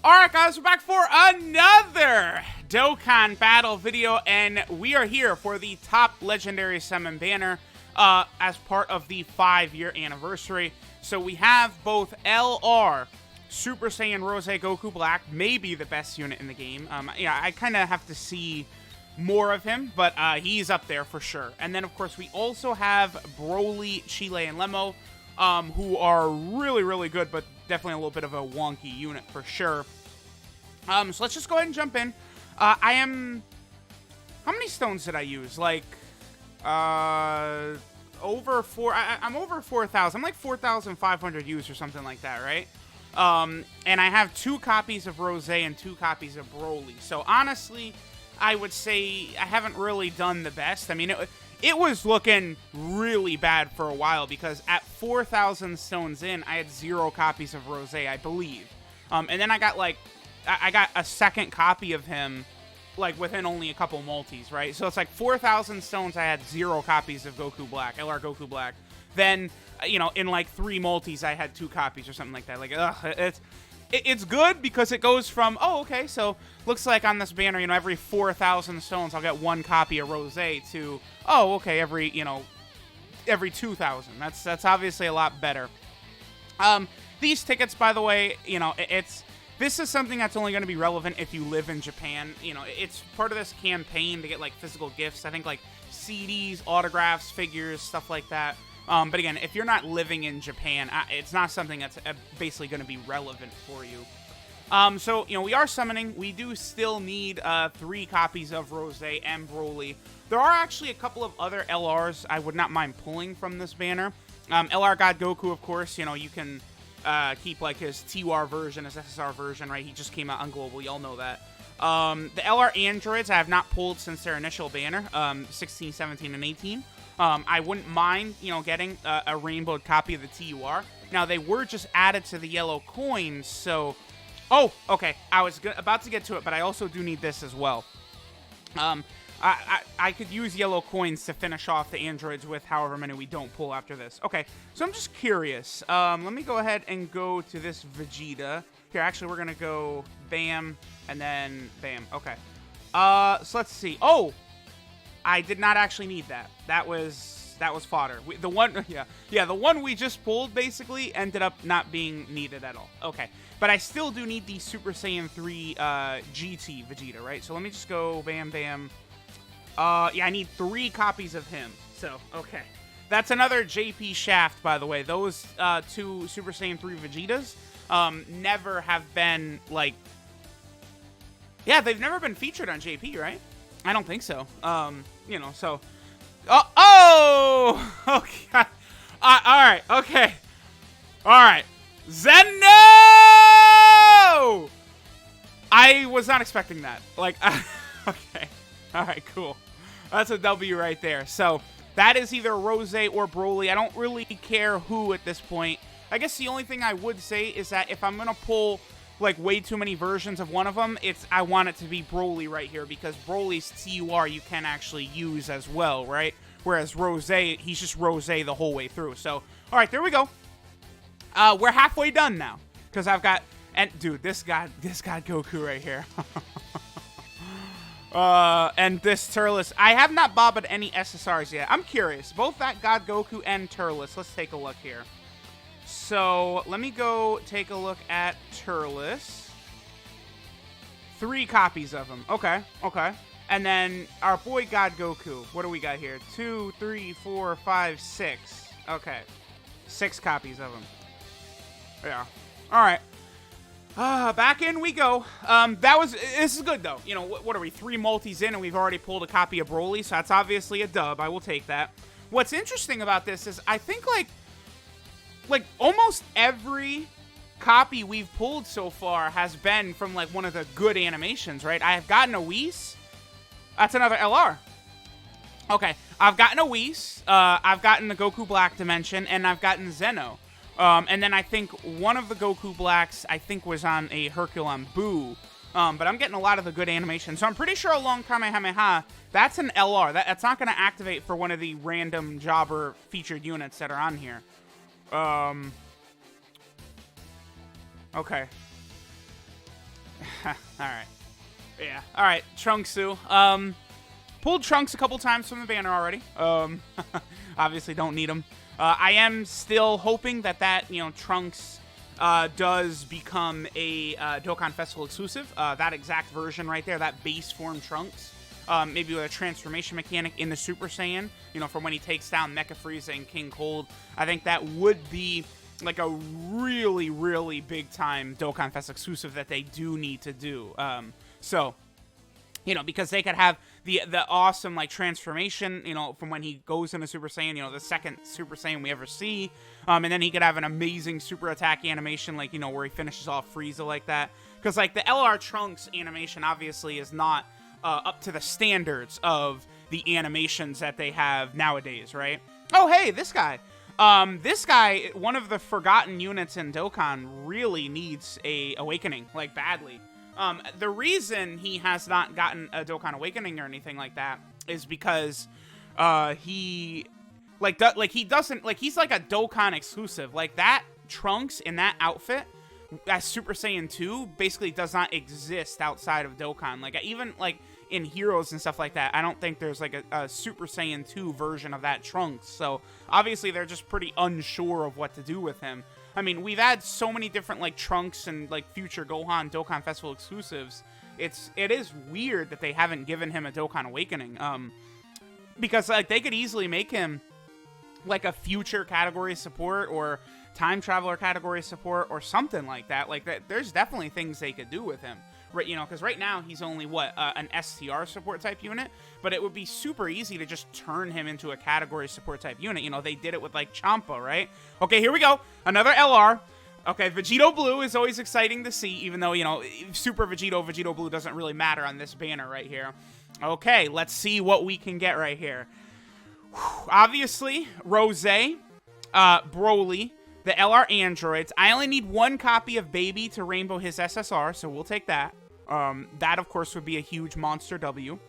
Alright guys, we're back for another Dokkan battle video, and we are here for the top legendary summon banner as part of the 5-year anniversary. So we have both LR, Super Saiyan Rose Goku Black, maybe the best unit in the game. Yeah, I kind of have to see more of him, but he's up there for sure. And then of course we also have Broly, Chile, and Lemo, who are really, really good, but definitely a little bit of a wonky unit for sure. So let's just go ahead and jump in. How many stones did I use? Like, over 4, I'm over 4,000. I'm like 4,500 used or something like that, right? And I have 2 copies of Rose and 2 copies of Broly. So honestly, I would say I haven't really done the best. I mean, it was looking really bad for a while because at 4,000 stones in, I had 0 copies of Rose, I believe. And then I got like, I got a second copy of him, like, within only a couple multis, right? So it's like 4,000 stones, I had 0 copies of Goku Black, LR Goku Black. Then, you know, in like 3 multis, I had 2 copies or something like that. Like, it's good because it goes from, oh, okay, so looks like on this banner, you know, every 4,000 stones, I'll get 1 copy of Rose to, oh, okay, every 2,000. That's obviously a lot better. These tickets, by the way, you know, this is something that's only going to be relevant if you live in Japan. You know, it's part of this campaign to get, like, physical gifts. I think, like, CDs, autographs, figures, stuff like that. But again, if you're not living in Japan, it's not something that's basically going to be relevant for you. So, you know, we are summoning. We do still need 3 copies of Rose and Broly. There are actually a couple of other LRs I would not mind pulling from this banner. LR God Goku, of course, you know, you can keep, like, his TWR version, his SSR version, right? He just came out on Global. Y'all know that. The LR androids I have not pulled since their initial banner, 16, 17, and 18. I wouldn't mind, you know, getting a rainbowed copy of the TUR. Now, they were just added to the yellow coins, so... Oh, okay. I was about to get to it, but I also do need this as well. I could use yellow coins to finish off the androids with however many we don't pull after this. Okay, so I'm just curious. Let me go ahead and go to this Vegeta. Here, actually, we're going to go bam, and then bam. Okay. So let's see. Oh! I did not actually need that. That was fodder. The one we just pulled basically ended up not being needed at all. Okay, but I still do need the Super Saiyan 3 GT Vegeta, right? So let me just go bam bam. Yeah, I need 3 copies of him. So okay, that's another JP Shaft, by the way. Those 2 Super Saiyan 3 Vegetas never have been like. Yeah, they've never been featured on JP, right? I don't think so. You know, so... Oh! Okay. Alright, okay. Alright. Zeno! I was not expecting that. Like, okay. Alright, cool. That's a W right there. So, that is either Rose or Broly. I don't really care who at this point. I guess the only thing I would say is that if I'm going to pull... like way too many versions of one of them, I want it to be Broly right here, because Broly's TUR you can actually use as well, right? Whereas Rose, he's just Rose the whole way through. So, all right, there we go. We're halfway done now, because I've got, and dude, this God Goku right here. And this Turles. I have not bobbed any SSRs yet. I'm curious. Both that God Goku and Turles. Let's take a look here. So, let me go take a look at Turles. 3 copies of him. Okay, okay. And then our boy God Goku. What do we got here? 2, 3, 4, 5, 6. Okay. 6 copies of him. Yeah. Alright. Back in we go. This is good, though. You know, what are we? 3 multis in, and we've already pulled a copy of Broly, so that's obviously a dub. I will take that. What's interesting about this is, I think, like almost every copy we've pulled so far has been from like one of the good animations, right? I have gotten a Whis. That's another LR. Okay, I've gotten a Whis. I've gotten the Goku Black Dimension, and I've gotten Zeno. And then I think one of the Goku Blacks, I think, was on a Herculon Buu. But I'm getting a lot of the good animations. So I'm pretty sure along Kamehameha, that's an LR. That's not going to activate for one of the random jobber featured units that are on here. Okay. All right. Yeah. All right. Trunksu. Pulled Trunks a couple times from the banner already. Obviously don't need him. I am still hoping that Trunks does become a Dokkan Festival exclusive. That exact version right there, that base form Trunks. Maybe with a transformation mechanic in the Super Saiyan, from when he takes down Mecha Frieza and King Cold. I think that would be like a really, really big time Dokkan Fest exclusive that they do need to do. Because they could have the awesome like transformation, from when he goes into Super Saiyan, the second Super Saiyan we ever see, and then he could have an amazing super attack animation, like where he finishes off Frieza like that. Because like the LR Trunks animation obviously is not up to the standards of the animations that they have nowadays, right? Oh hey, this guy. This guy, one of the forgotten units in Dokkan, really needs a awakening, like badly. The reason he has not gotten a Dokkan Awakening or anything like that is because he's like a Dokkan exclusive. Like that Trunks in that outfit as Super Saiyan 2 basically does not exist outside of Dokkan. Like even like in Heroes and stuff like that, I don't think there's like a Super Saiyan 2 version of that Trunks. So obviously they're just pretty unsure of what to do with him. I mean, we've had so many different like Trunks and like future Gohan Dokkan Festival exclusives. It is weird that they haven't given him a Dokkan Awakening. Because like they could easily make him like a future category support or time traveler category support or something like that. Like that, there's definitely things they could do with him. Right, because right now he's only an STR support type unit, but it would be super easy to just turn him into a category support type unit. They did it with like Champa, right? Okay, here we go, another LR. Okay, Vegito Blue is always exciting to see, even though Super Vegito Blue doesn't really matter on this banner right here. Okay, let's see what we can get right here. Obviously, Rose, Broly, the LR androids. I only need one copy of Baby to rainbow his SSR, so we'll take that. That, of course, would be a huge monster W.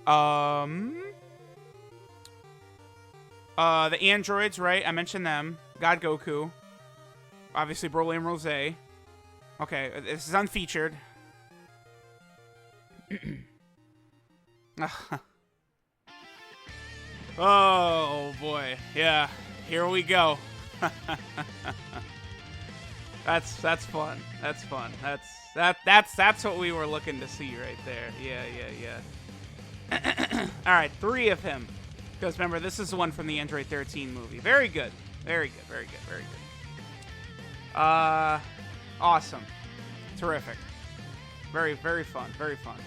The androids, right? I mentioned them. God Goku. Obviously, Broly and Rose. Okay, this is unfeatured. Oh, boy. Yeah, here we go. That's fun. That's fun. That's what we were looking to see right there. Yeah. All right, 3 of him. Because remember, this is the one from the Android 13 movie. Very good. Very good. Awesome. Terrific. Very, very fun. Very fun.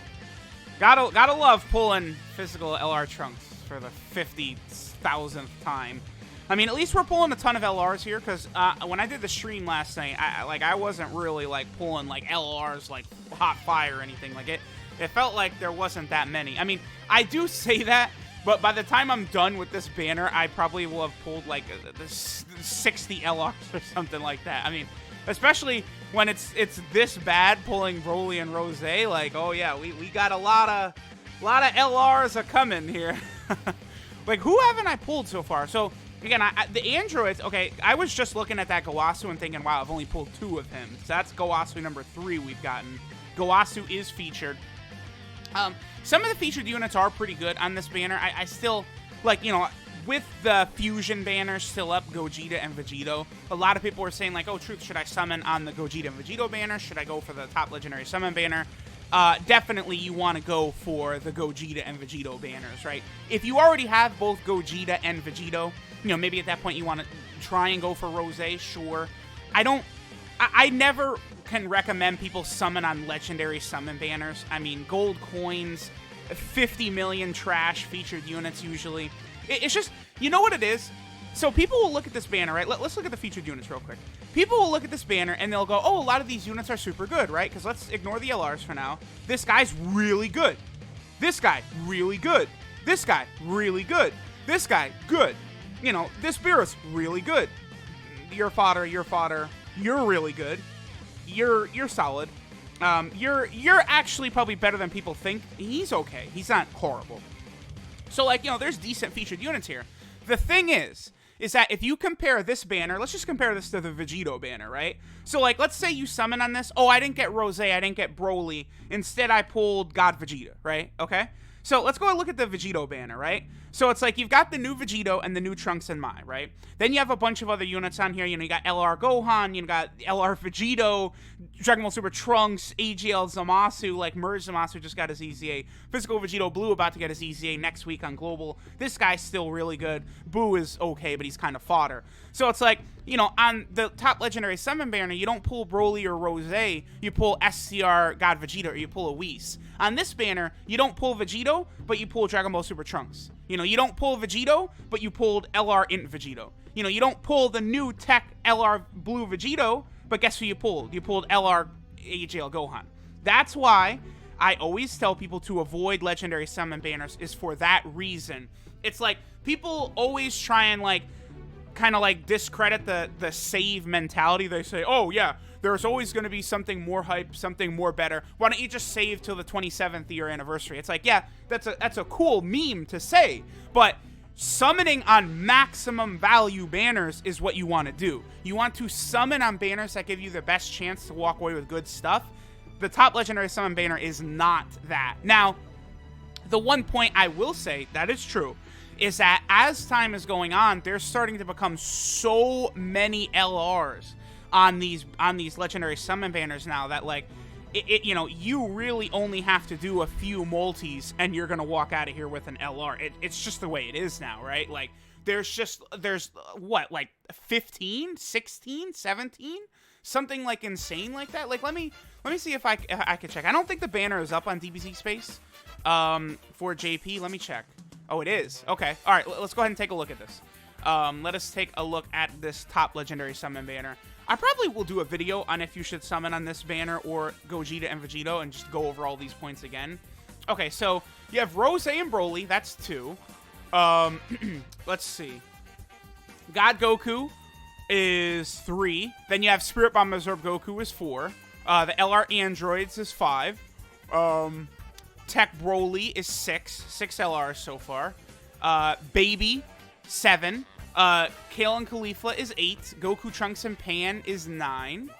Gotta love pulling physical LR Trunks for the 50,000th time. I mean, at least we're pulling a ton of LRs here, because when I did the stream last night, I wasn't really like pulling like LRs like hot fire or anything. Like it felt like there wasn't that many. I mean, I do say that, but by the time I'm done with this banner, I probably will have pulled like 60 LRs or something like that. I mean, especially when it's this bad pulling Broly and Rose. Like, oh yeah, we got a lot of LRs are coming here. Like, who haven't I pulled so far? So again, the androids, okay, I was just looking at that Gowasu and thinking, wow, I've only pulled 2 of him. So that's Gowasu number 3 we've gotten. Gowasu is featured. Some of the featured units are pretty good on this banner. I still, like, with the fusion banner still up, Gogeta and Vegito, a lot of people were saying, like, oh, Truth, should I summon on the Gogeta and Vegito banner? Should I go for the top legendary summon banner? Definitely you want to go for the Gogeta and Vegito banners, right? If you already have both Gogeta and Vegito, maybe at that point you want to try and go for Rose, sure. I never can recommend people summon on legendary summon banners. I mean, gold coins, 50 million trash featured units usually. It's just, you know what it is? So people will look at this banner, right? Let's look at the featured units real quick. People will look at this banner and they'll go, oh, a lot of these units are super good, right? Because let's ignore the LRs for now. This guy's really good. This guy, really good. This guy, really good. This guy, good. This Beerus, really good. Your fodder. You're really good. You're solid. You're actually probably better than people think. He's okay. He's not horrible. So, like, there's decent featured units here. The thing is, is that if you compare this banner, let's just compare this to the Vegito banner, right? So, like, let's say you summon on this. Oh, I didn't get Rose, I didn't get Broly. Instead, I pulled God Vegeta, right? Okay? So, let's go and look at the Vegito banner, right? So, it's like you've got the new Vegito and the new Trunks and Mai, right? Then you have a bunch of other units on here. You know, you got LR Gohan, you got LR Vegito, Dragon Ball Super Trunks, AGL Zamasu, like Merge Zamasu just got his EZA. Physical Vegito Blue about to get his EZA next week on Global. This guy's still really good. Boo is okay, but he's kind of fodder. So it's like, you know, on the top legendary summon banner, you don't pull Broly or Rose, you pull SCR God Vegeta, or you pull a Whis. On this banner, you don't pull Vegito, but you pull Dragon Ball Super Trunks. You know, you don't pull Vegito, but you pulled LR Int Vegito. You know, you don't pull the new tech LR Blue Vegito, but guess who you pulled? You pulled LR AGL Gohan. That's why I always tell people to avoid legendary summon banners, is for that reason. It's like, people always try and, like, kind of, like, discredit the save mentality. They say, oh, yeah, there's always going to be something more hype, something more better. Why don't you just save till the 27th year anniversary? It's like, yeah, that's a cool meme to say, but summoning on maximum value banners is what you want to do. You want to summon on banners that give you the best chance to walk away with good stuff. The top legendary summon banner is not that. Now, the one point I will say that is true is that as time is going on, there's starting to become so many LRs on these legendary summon banners now that, like, you know, you really only have to do a few multis and you're gonna walk out of here with an LR. It's just the way it is now, right? Like, there's what, like 15, 16, 17, something like insane like that. Like, let me see if I can check. I don't think the banner is up on DBZ Space for JP. Let me check. Oh, it is. Okay. All right. Let's go ahead and take a look at this. Let us take a look at this top legendary summon banner. I probably will do a video on if you should summon on this banner or Gogeta and Vegito and just go over all these points again. Okay, so you have Rose and Broly. That's 2. Let's see. God Goku is 3. Then you have Spirit Bomb Absorb Goku is 4. The LR Androids is 5. Tech Broly is 6. 6 LRs so far. Baby, 7. Kale and Khalifa is 8. Goku, Trunks, and Pan is 9.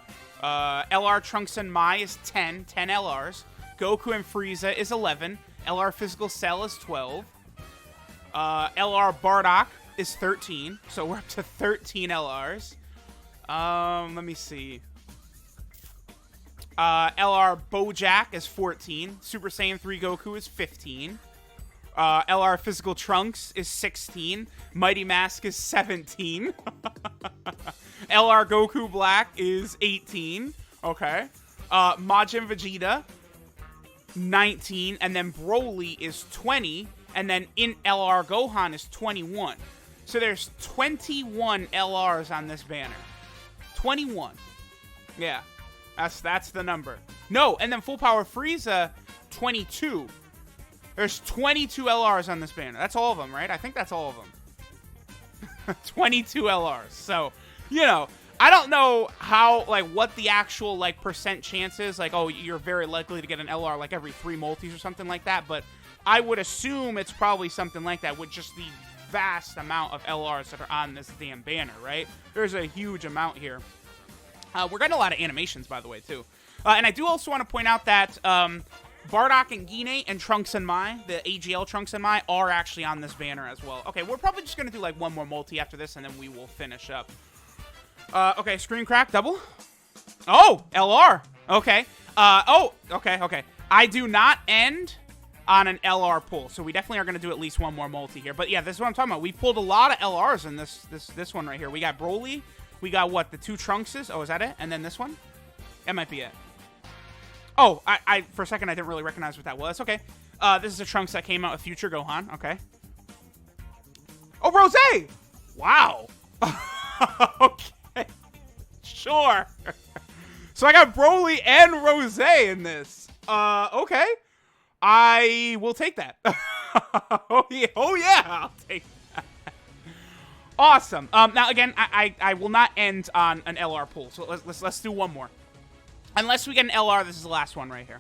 LR Trunks and Mai is 10. 10 LRs. Goku and Frieza is 11. LR Physical Cell is 12. LR Bardock is 13. So we're up to 13 LRs. Let me see. LR Bojack is 14. Super Saiyan 3 Goku is 15. LR Physical Trunks is 16. Mighty Mask is 17. LR Goku Black is 18. Okay. Majin Vegeta, 19. And then Broly is 20. And then in LR Gohan is 21. So there's 21 LRs on this banner. 21. Yeah. That's the number. No, and then Full Power Frieza, 22. There's 22 LRs on this banner. That's all of them, right? I think that's all of them. 22 LRs. So, you know, I don't know how, like, what the actual, like, percent chance is. Like, oh, you're very likely to get an LR, like, every 3 multis or something like that. But I would assume it's probably something like that with just the vast amount of LRs that are on this damn banner, right? There's a huge amount here. We're getting a lot of animations, by the way, too. And I do also want to point out that Bardock and Gine and Trunks and Mai, the AGL Trunks and Mai, are actually on this banner as well. Okay, we're probably just going to do, like, one more multi after this, and then we will finish up. Okay, screen crack, double. Oh, LR. Okay. Okay. I do not end on an LR pull, so we definitely are going to do at least one more multi here. But, yeah, this is what I'm talking about. We pulled a lot of LRs in this one right here. We got Broly. We got, what, the 2 Trunkses? Oh, is that it? And then this one? That might be it. Oh, I for a second, I didn't really recognize what that was. Okay. This is a Trunks that came out with Future Gohan. Okay. Oh, Rose! Wow. Okay. Sure. So I got Broly and Rose in this. Okay. I will take that. Oh, yeah. I'll take that. Awesome. Now, again, I will not end on an LR pull. So let's do one more. Unless we get an LR, this is the last one right here.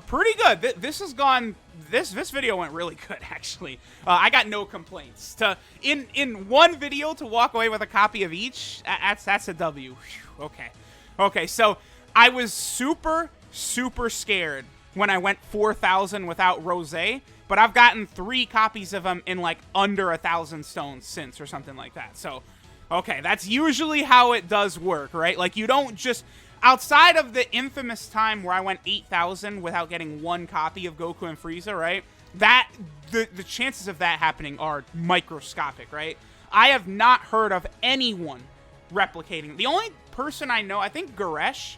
Pretty good. This has gone. This video went really good, actually. I got no complaints. In one video to walk away with a copy of each, that's a W. Whew, okay. So I was super scared when I went 4,000 without Rose, but I've gotten 3 copies of them in like under 1,000 stones since, or something like that. So, okay, that's usually how it does work, right? Like, you don't just... Outside of the infamous time where I went 8,000 without getting 1 copy of Goku and Frieza, right? The chances of that happening are microscopic, right? I have not heard of anyone replicating. The only person I know, I think Goresh,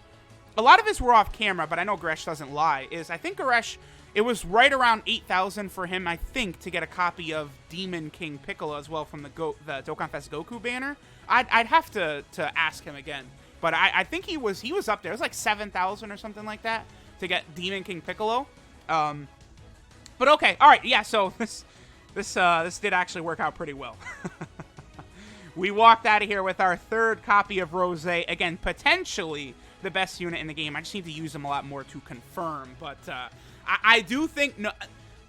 a lot of his were off camera, but I know Goresh doesn't lie, is I think Goresh, it was right around 8,000 for him, I think, to get a copy of Demon King Piccolo as well from the Dokkan Fest Goku banner. I'd have to ask him again. But I think he was up there. It was like 7,000 or something like that to get Demon King Piccolo. But okay, all right, yeah. So this did actually work out pretty well. We walked out of here with our 3rd copy of Rose. Again, potentially the best unit in the game. I just need to use them a lot more to confirm. But I do think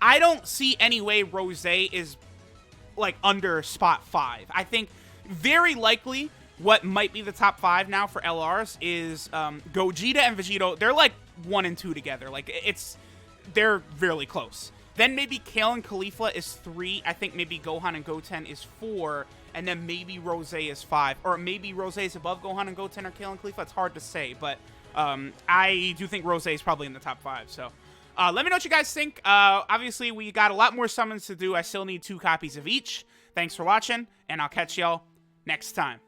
I don't see any way Rose is like under spot 5. I think very likely. What might be the top 5 now for LRs is Gogeta and Vegito. They're like 1 and 2 together. Like, they're really close. Then maybe Kale and Caulifla is 3. I think maybe Gohan and Goten is 4. And then maybe Rose is 5. Or maybe Rose is above Gohan and Goten or Kale and Caulifla. It's hard to say. But I do think Rose is probably in the top 5. So let me know what you guys think. Obviously, we got a lot more summons to do. I still need 2 copies of each. Thanks for watching. And I'll catch y'all next time.